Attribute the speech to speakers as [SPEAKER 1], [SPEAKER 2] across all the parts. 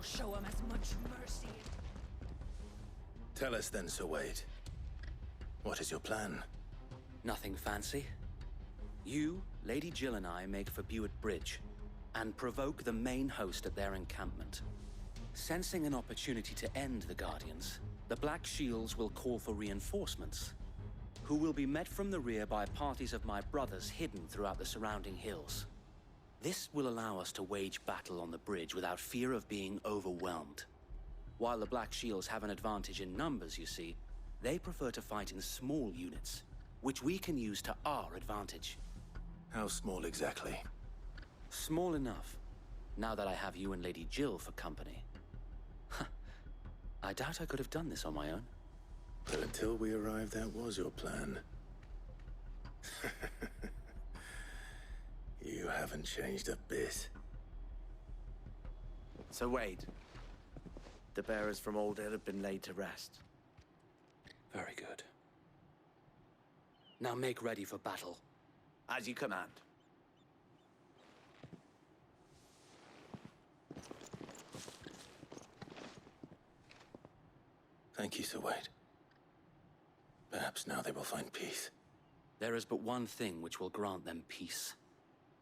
[SPEAKER 1] will show him as much mercy.
[SPEAKER 2] Tell us then, Sir Wade. What is your plan?
[SPEAKER 3] Nothing fancy. You, Lady Jill and I make for Buett Bridge and provoke the main host at their encampment. Sensing an opportunity to end the Guardians, the Black Shields will call for reinforcements, who will be met from the rear by parties of my brothers hidden throughout the surrounding hills. This will allow us to wage battle on the bridge without fear of being overwhelmed. While the Black Shields have an advantage in numbers, you see, they prefer to fight in small units, which we can use to our advantage.
[SPEAKER 2] How small exactly?
[SPEAKER 3] Small enough, now that I have you and Lady Jill for company. I doubt I could have done this on my own.
[SPEAKER 2] But until we arrived, that was your plan. You haven't changed a bit.
[SPEAKER 4] So Wade, the bearers from Old Hill have been laid to rest.
[SPEAKER 3] Very good. Now make ready for battle.
[SPEAKER 4] As you command.
[SPEAKER 2] Thank you, Sir Wade. Perhaps now they will find peace.
[SPEAKER 3] There is but one thing which will grant them peace.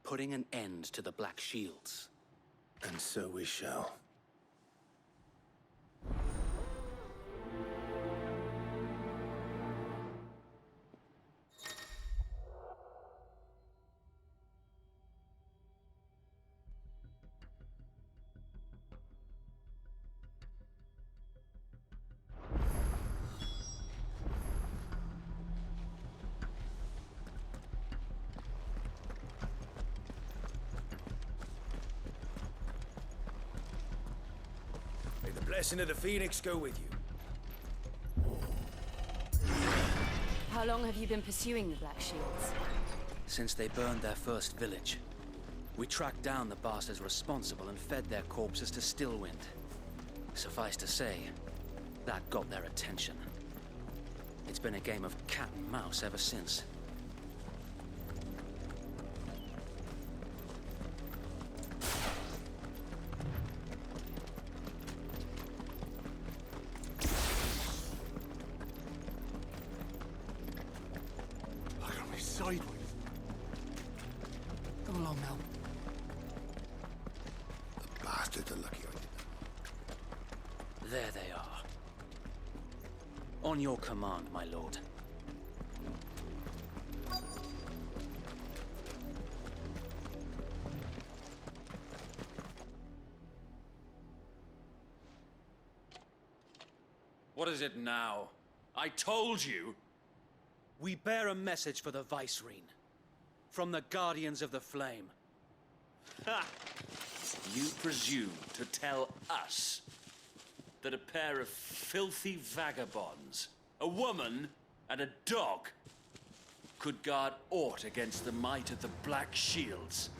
[SPEAKER 3] Putting an end to the Black Shields.
[SPEAKER 2] And so we shall.
[SPEAKER 5] May the blessing of the Phoenix go with you.
[SPEAKER 6] How long have you been pursuing the Black Shields?
[SPEAKER 3] Since they burned their first village. We tracked down the bastards responsible and fed their corpses to Stillwind. Suffice to say, that got their attention. It's been a game of cat and mouse ever since.
[SPEAKER 5] Sideways.
[SPEAKER 1] Come along now.
[SPEAKER 5] The bastards are lucky I did that.
[SPEAKER 3] There they are. On your command, my lord.
[SPEAKER 7] What is it now? I told you!
[SPEAKER 3] We bear a message for the Vicereine. From the Guardians of the Flame.
[SPEAKER 7] Ha! You presume to tell us that a pair of filthy vagabonds, a woman and a dog, could guard aught against the might of the Black Shields?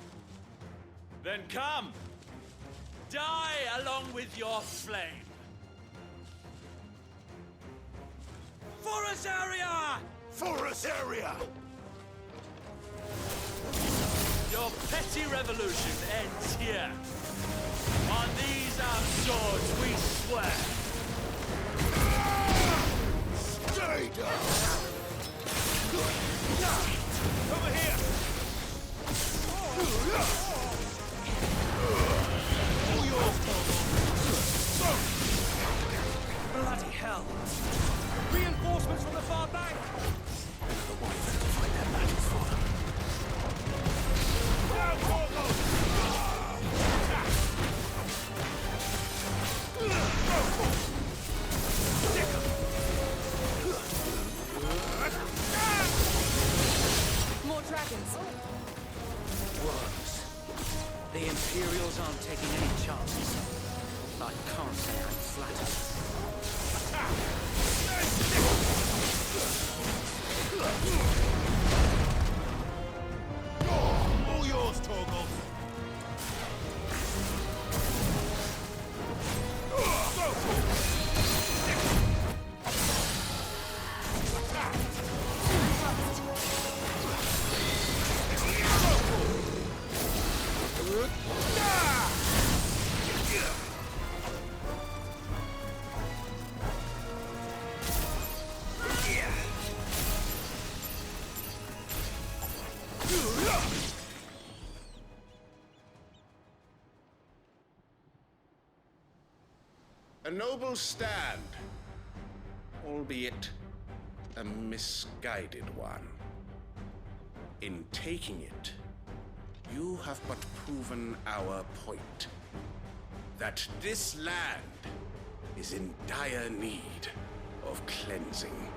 [SPEAKER 7] Then come! Die along with your flame! For us, area!
[SPEAKER 5] For us area!
[SPEAKER 7] Your petty revolution ends here. On these our swords we swear.
[SPEAKER 5] Stay down! Over here! All yours,
[SPEAKER 3] Bloody hell! Reinforcements from the far bank!
[SPEAKER 2] The Wyvern to fight their battles for them.
[SPEAKER 6] More dragons.
[SPEAKER 3] Worms. The Imperials aren't taking any chances. I can't say I'm flattered.
[SPEAKER 5] All yours, Torgal!
[SPEAKER 8] A noble stand, albeit a misguided one. In taking it, you have but proven our point. That this land is in dire need of cleansing.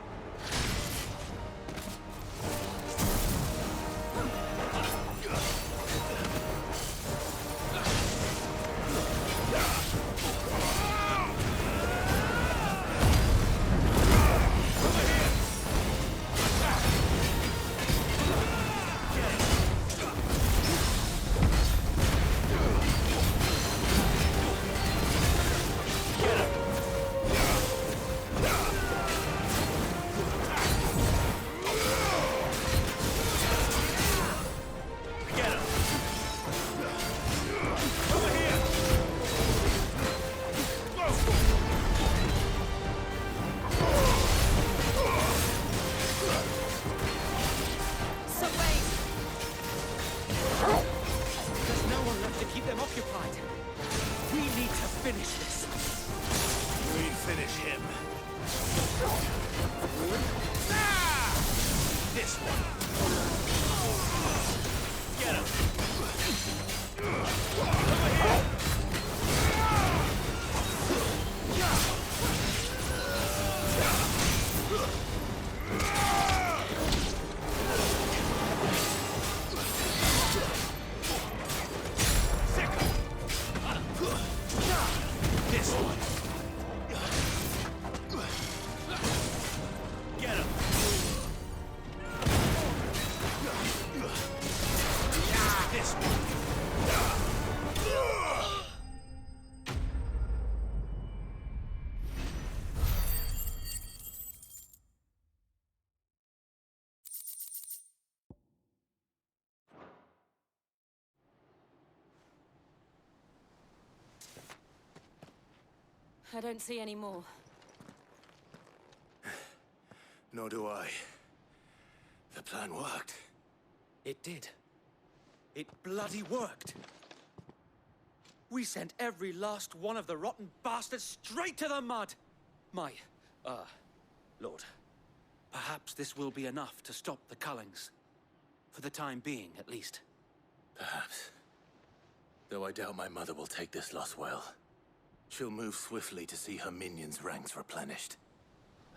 [SPEAKER 6] I don't see any more.
[SPEAKER 2] Nor do I. The plan worked.
[SPEAKER 3] It did. It bloody worked. We sent every last one of the rotten bastards straight to the mud! My, Lord, perhaps this will be enough to stop the Cullings. For the time being, at least.
[SPEAKER 2] Perhaps. Though I doubt my mother will take this loss well. She'll move swiftly to see her minions' ranks replenished.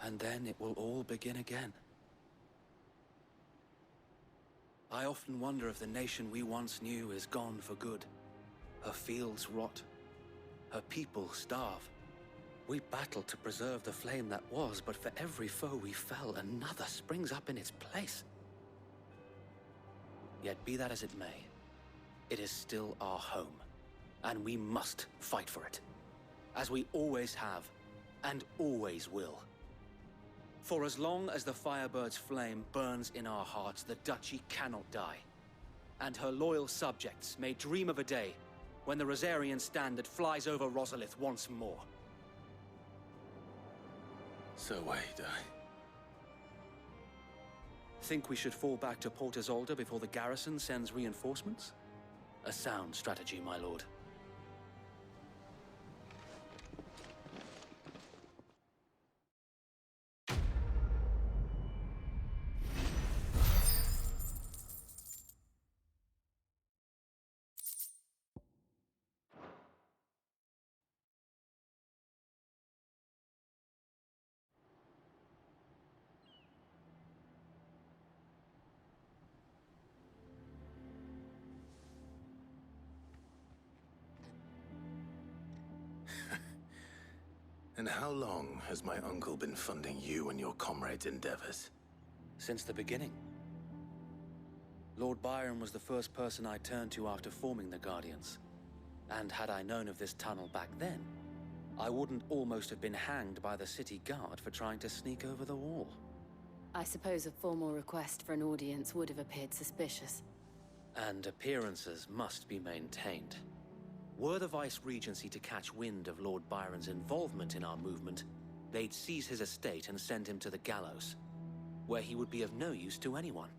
[SPEAKER 3] And then it will all begin again. I often wonder if the nation we once knew is gone for good. Her fields rot. Her people starve. We battled to preserve the flame that was, but for every foe we fell, another springs up in its place. Yet be that as it may, it is still our home, and we must fight for it. As we always have, and always will. For as long as the Firebird's flame burns in our hearts, the Duchy cannot die. And her loyal subjects may dream of a day when the Rosarian standard flies over Rosalith once more.
[SPEAKER 2] So wait,
[SPEAKER 3] Think we should fall back to Port Isolde before the garrison sends reinforcements? A sound strategy, my lord.
[SPEAKER 2] And how long has my uncle been funding you and your comrades' endeavors?
[SPEAKER 3] Since the beginning. Lord Byron was the first person I turned to after forming the Guardians. And had I known of this tunnel back then, I wouldn't almost have been hanged by the city guard for trying to sneak over the wall.
[SPEAKER 6] I suppose a formal request for an audience would have appeared suspicious.
[SPEAKER 3] And appearances must be maintained. Were the Vice-Regency to catch wind of Lord Byron's involvement in our movement, they'd seize his estate and send him to the gallows, where he would be of no use to anyone.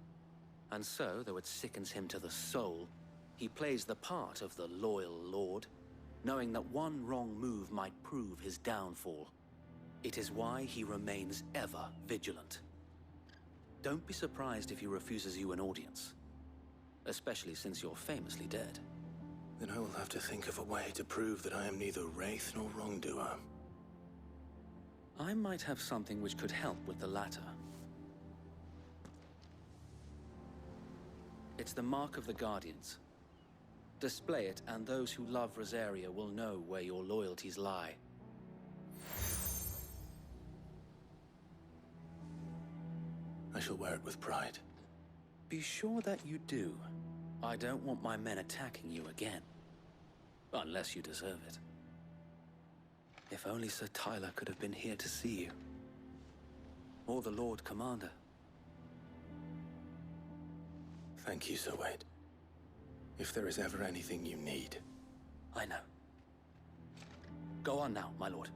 [SPEAKER 3] And so, though it sickens him to the soul, he plays the part of the loyal lord, knowing that one wrong move might prove his downfall. It is why he remains ever vigilant. Don't be surprised if he refuses you an audience, especially since you're famously dead.
[SPEAKER 2] Then I will have to think of a way to prove that I am neither wraith nor wrongdoer.
[SPEAKER 3] I might have something which could help with the latter. It's the mark of the Guardians. Display it, and those who love Rosaria will know where your loyalties lie.
[SPEAKER 2] I shall wear it with pride.
[SPEAKER 3] Be sure that you do. I don't want my men attacking you again. Unless you deserve it. If only Sir Tyler could have been here to see you. Or the Lord Commander.
[SPEAKER 2] Thank you, Sir Wade. If there is ever anything you need.
[SPEAKER 3] I know. Go on now, my lord.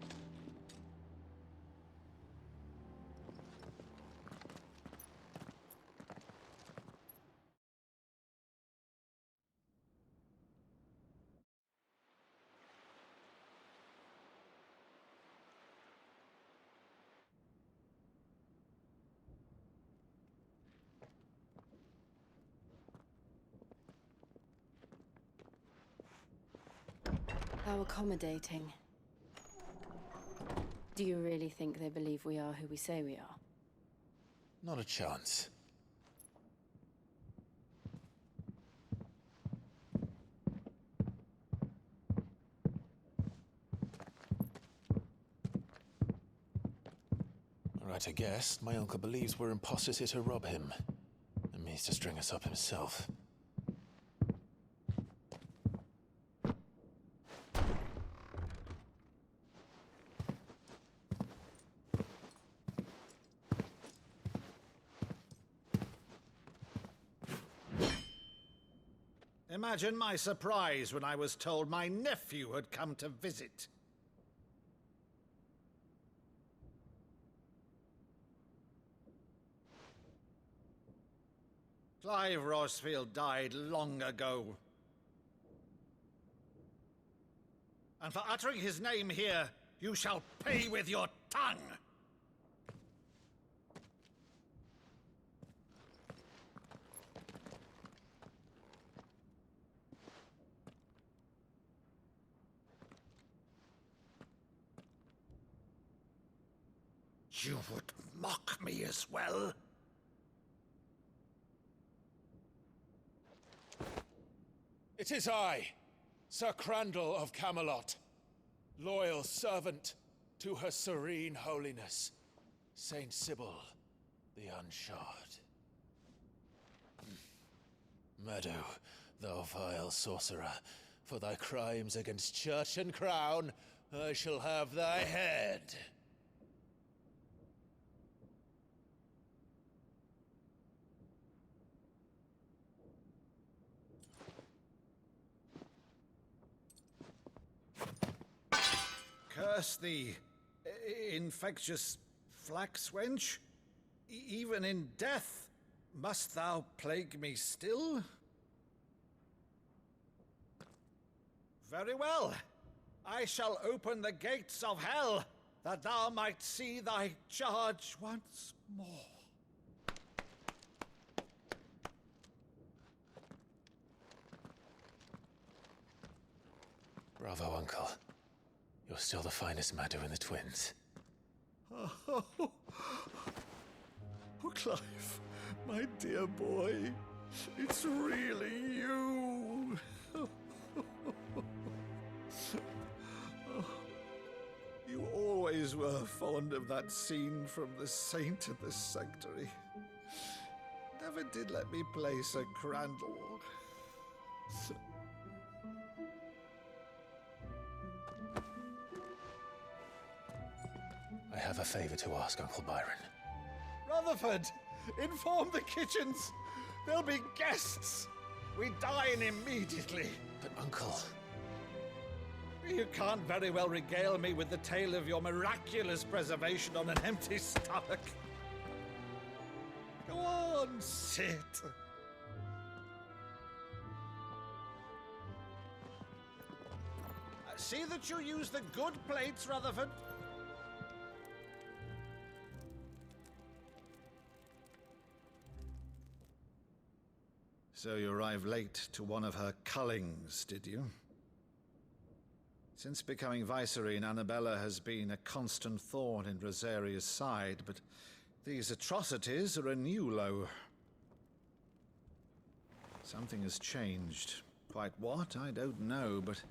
[SPEAKER 6] How accommodating. Do you really think they believe we are who we say we are?
[SPEAKER 2] Not a chance. Right, I guess. My uncle believes we're imposters here to rob him. And means to string us up himself.
[SPEAKER 9] Imagine my surprise when I was told my nephew had come to visit. Clive Rosfield died long ago. And for uttering his name here, you shall pay with your tongue! You would mock me as well?
[SPEAKER 2] It is I, Sir Crandall of Camelot, loyal servant to Her Serene Holiness, Saint Sybil the Unshod. Meadow, thou vile sorcerer, for thy crimes against church and crown, I shall have thy head.
[SPEAKER 9] Curse thee, infectious flax wench. Even in death, must thou plague me still? Very well. I shall open the gates of hell, that thou might see thy charge once more.
[SPEAKER 2] Bravo, Uncle. You're still the finest Maddu in the twins.
[SPEAKER 9] Oh, Clive, my dear boy, it's really you. You always were fond of that scene from The Saint and the Sanctuary. Never did let me play Sir Crandall.
[SPEAKER 2] I have a favor to ask, Uncle Byron.
[SPEAKER 9] Rutherford, inform the kitchens. There'll be guests. We dine immediately.
[SPEAKER 2] But, Uncle...
[SPEAKER 9] You can't very well regale me with the tale of your miraculous preservation on an empty stomach. Go on, sit. See that you use the good plates, Rutherford. So you arrived late to one of her cullings, did you? Since becoming Vicereine, Annabella has been a constant thorn in Rosaria's side, but these atrocities are a new low. Something has changed. Quite what, I don't know, but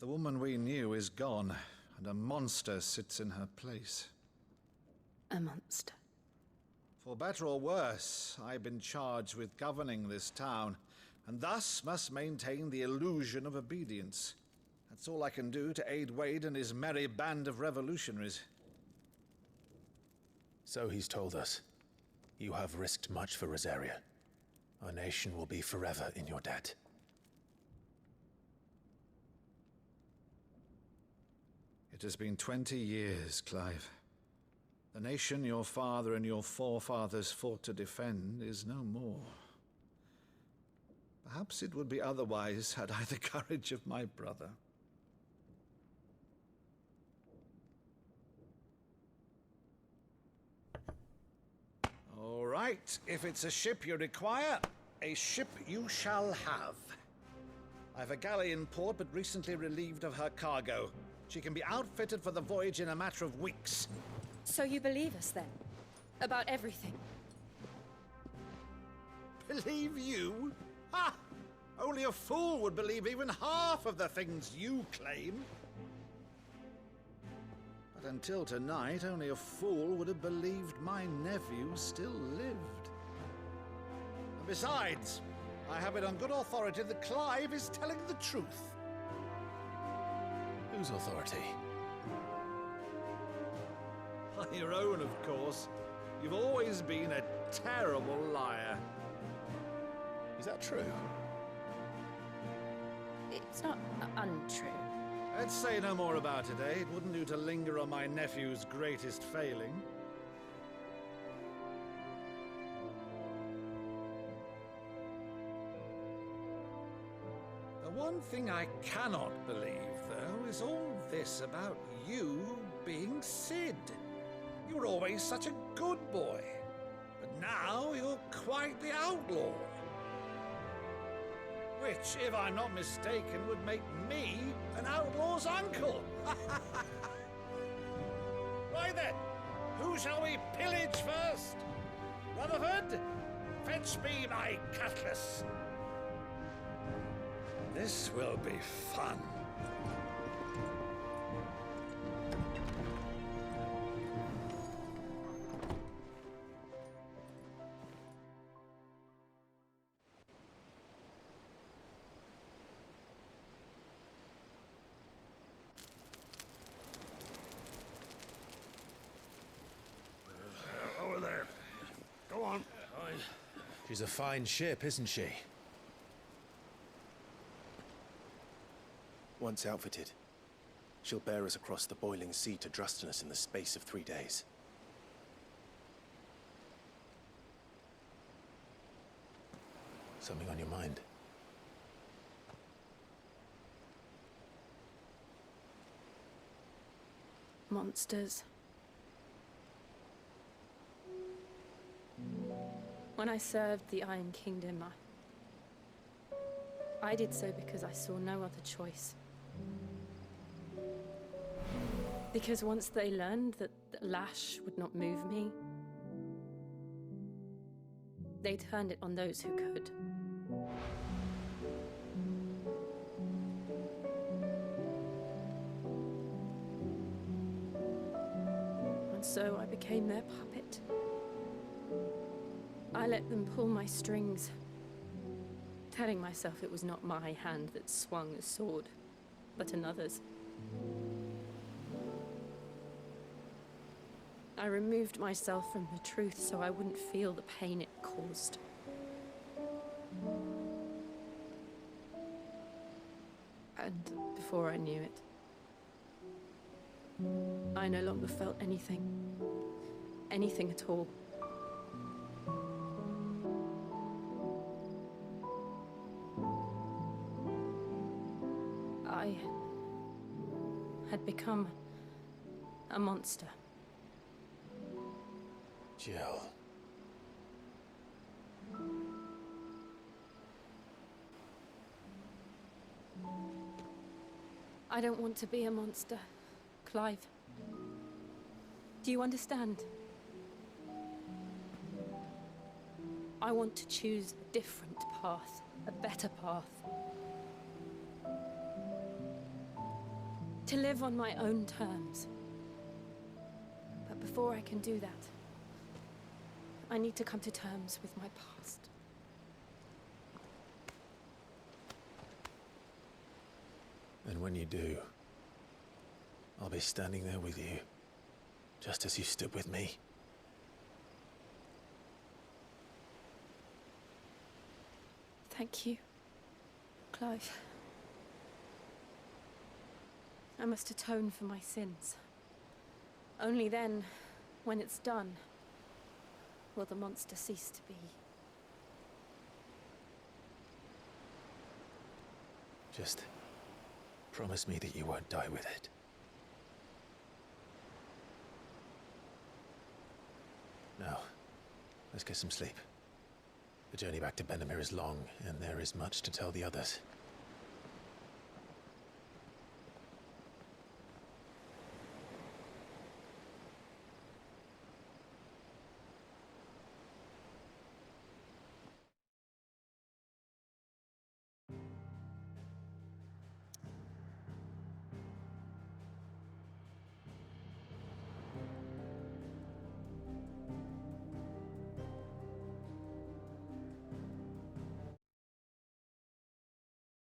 [SPEAKER 9] the woman we knew is gone, and a monster sits in her place.
[SPEAKER 6] A monster.
[SPEAKER 9] For better or worse, I've been charged with governing this town, and thus must maintain the illusion of obedience. That's all I can do to aid Wade and his merry band of revolutionaries.
[SPEAKER 2] So he's told us. You have risked much for Rosaria. Our nation will be forever in your debt.
[SPEAKER 9] It has been 20 years, Clive. The nation your father and your forefathers fought to defend is no more. Perhaps it would be otherwise had I the courage of my brother. All right, if it's a ship you require, a ship you shall have. I've a galley in port, but recently relieved of her cargo. She can be outfitted for the voyage in a matter of weeks.
[SPEAKER 10] So you believe us, then? About everything?
[SPEAKER 9] Believe you? Ha! Only a fool would believe even half of the things you claim. But until tonight, only a fool would have believed my nephew still lived. And besides, I have it on good authority that Clive is telling the truth.
[SPEAKER 2] Whose authority?
[SPEAKER 9] On your own, of course. You've always been a terrible liar.
[SPEAKER 2] Is that true?
[SPEAKER 10] It's not untrue.
[SPEAKER 9] Let's say no more about it, eh? It wouldn't do to linger on my nephew's greatest failing. The one thing I cannot believe, though, is all this about you being Sid. You were always such a good boy, but now you're quite the outlaw. Which, if I'm not mistaken, would make me an outlaw's uncle. Right then, who shall we pillage first? Rutherford, fetch me my cutlass. This will be fun.
[SPEAKER 5] Over there. Go on.
[SPEAKER 2] She's a fine ship, isn't she?
[SPEAKER 11] Once outfitted, she'll bear us across the boiling sea to Drustinus in the space of 3 days.
[SPEAKER 2] Something on your mind?
[SPEAKER 10] Monsters. When I served the Iron Kingdom, I did so because I saw no other choice. Because once they learned that the lash would not move me, they turned it on those who could. And so I became their puppet. I let them pull my strings, telling myself it was not my hand that swung the sword, but another's. I removed myself from the truth so I wouldn't feel the pain it caused. And before I knew it, I no longer felt anything. Anything at all. had become a monster.
[SPEAKER 11] Jill.
[SPEAKER 10] I don't want to be a monster, Clive. Do you understand? I want to choose a different path, a better path. To live on my own terms. But before I can do that, I need to come to terms with my past.
[SPEAKER 11] And when you do, I'll be standing there with you, just as you stood with me.
[SPEAKER 10] Thank you, Clive. I must atone for my sins. Only then, when it's done, will the monster cease to be.
[SPEAKER 11] Just promise me that you won't die with it. Now, let's get some sleep. The journey back to Benamir is long, and there is much to tell the others.